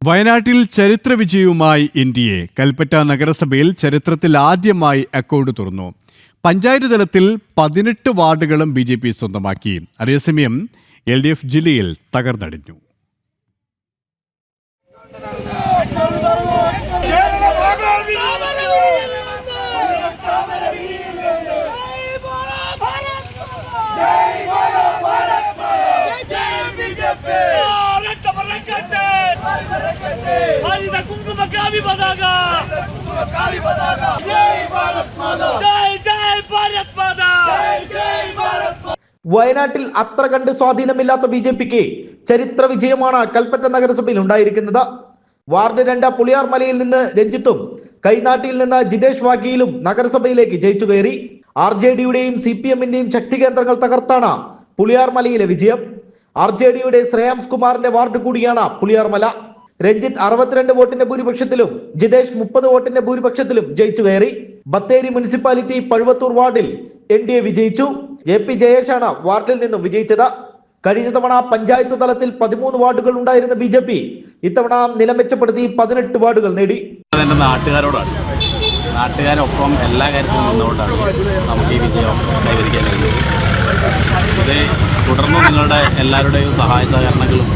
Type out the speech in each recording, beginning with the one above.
വയനാട്ടിൽ ചരിത്ര വിജയവുമായി എൻഡിഎ. കൽപ്പറ്റ നഗരസഭയിൽ ചരിത്രത്തിൽ ആദ്യമായി അക്കൗണ്ട് തുറന്നു. പഞ്ചായത്ത് തലത്തിൽ 18 വാർഡുകളും BJP സ്വന്തമാക്കി. അതേസമയം LDF ജില്ലയിൽ തകർന്നടിഞ്ഞു. വയനാട്ടിൽ അത്ര കണ്ട് സ്വാധീനമില്ലാത്ത BJPക്ക് ചരിത്ര വിജയമാണ് കൽപ്പറ്റ നഗരസഭയിൽ ഉണ്ടായിരിക്കുന്നത്. വാർഡ് 2 പുളിയാർമലയിൽ നിന്ന് രഞ്ജിത്തും കൈനാട്ടിയിൽ നിന്ന് ജിതേഷ് വാഗിയിലും നഗരസഭയിലേക്ക് ജയിച്ചു കയറി. RJDയുടെയും CPMന്റെയും ശക്തി കേന്ദ്രങ്ങൾ തകർത്താണ് പുളിയാർമലയിലെ വിജയം. RJDയുടെ ശ്രേയാംസ് കുമാറിന്റെ വാർഡ് കൂടിയാണ് പുളിയാർമല. രഞ്ജിത്ത് 62 വോട്ടിന്റെ ഭൂരിപക്ഷത്തിലും ജിതേഷ് 30 വോട്ടിന്റെ ഭൂരിപക്ഷത്തിലും ജയിച്ചു കയറി. ബത്തേരി മുനിസിപ്പാലിറ്റി പഴുവത്തൂർ വാർഡിൽ NDA വിജയിച്ചു. JP ജയേഷാണ് വാർഡിൽ നിന്നും വിജയിച്ചത്. കഴിഞ്ഞ തവണ പഞ്ചായത്ത് തലത്തിൽ 13 വാർഡുകൾ ഉണ്ടായിരുന്ന BJP ഇത്തവണ നില മെച്ചപ്പെടുത്തി 18 വാർഡുകൾ നേടി. നാട്ടുകാരോടാണ്, നാട്ടുകാരൊപ്പം എല്ലാ കാര്യത്തിലും നിന്നുകൊണ്ടാണ് നമുക്ക് ഈ വിജയം കൈവരിക്കാൻ കഴിയുന്നത്. ഇത് തുടർന്ന് നിങ്ങളുടെ എല്ലാവരുടെയും സഹായ സഹകരണങ്ങളും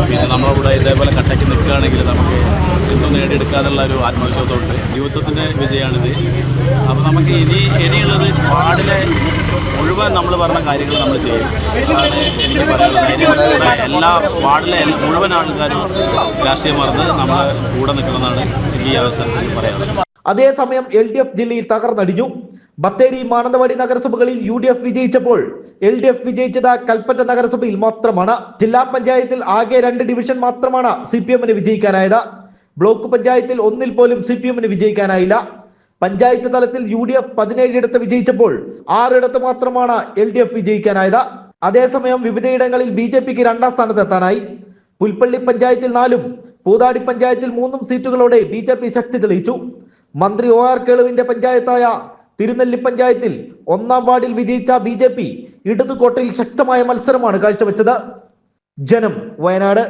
പിന്നെ നമ്മളിവിടെ ഇതേപോലെ കട്ടയ്ക്ക് നിൽക്കുകയാണെങ്കിൽ നമുക്ക് എന്തും നേടിയെടുക്കാനുള്ള ഒരു ആത്മവിശ്വാസമുണ്ട്. യുവത്വത്തിൻ്റെ വിജയമാണിത്. അപ്പോൾ നമുക്ക് ഇനിയുള്ളത് വാർഡിലെ മുഴുവൻ നമ്മൾ പറഞ്ഞ കാര്യങ്ങൾ നമ്മൾ ചെയ്യും. അതാണ് എനിക്ക് പറയാനുള്ളത്. എല്ലാ വാർഡിലെ മുഴുവൻ ആൾക്കാരും രാഷ്ട്രീയം മറന്ന് നമ്മൾ കൂടെ നിൽക്കണമെന്നാണ് എനിക്ക് ഈ അവസരത്തിൽ പറയാനുള്ളത്. അതേസമയം LDF ജില്ലയിൽ തകർന്നടിഞ്ഞു. ബത്തേരി, മാനന്തവാടി നഗരസഭകളിൽ UDF വിജയിച്ചപ്പോൾ LDF വിജയിച്ചത് കൽപ്പറ്റ നഗരസഭയിൽ മാത്രമാണ്. ജില്ലാ പഞ്ചായത്തിൽ ആകെ 2 ഡിവിഷൻ മാത്രമാണ് CPMന് വിജയിക്കാനായത്. ബ്ലോക്ക് പഞ്ചായത്തിൽ 1 പോലും CPMന് വിജയിക്കാനായില്ല. പഞ്ചായത്ത് തലത്തിൽ UDF 17 ഇടത്ത് വിജയിച്ചപ്പോൾ 6 ഇടത്ത് മാത്രമാണ് LDF വിജയിക്കാനായത്. അതേസമയം വിവിധയിടങ്ങളിൽ BJPക്ക് 2ാം സ്ഥാനത്തെത്താനായി. പുൽപ്പള്ളി പഞ്ചായത്തിൽ 4ഉം പൂതാടി പഞ്ചായത്തിൽ 3ഉം സീറ്റുകളോടെ BJP ശക്തി തെളിയിച്ചു. മന്ത്രി OR കേളുവിന്റെ പഞ്ചായത്തായ തിരുനെല്ലി പഞ്ചായത്തിൽ 1ാം വാർഡിൽ വിജയിച്ച BJP ഇടതുകോട്ടയിൽ ശക്തമായ മത്സരമാണ് കാഴ്ചവെച്ചത്. ജനം, വയനാട്.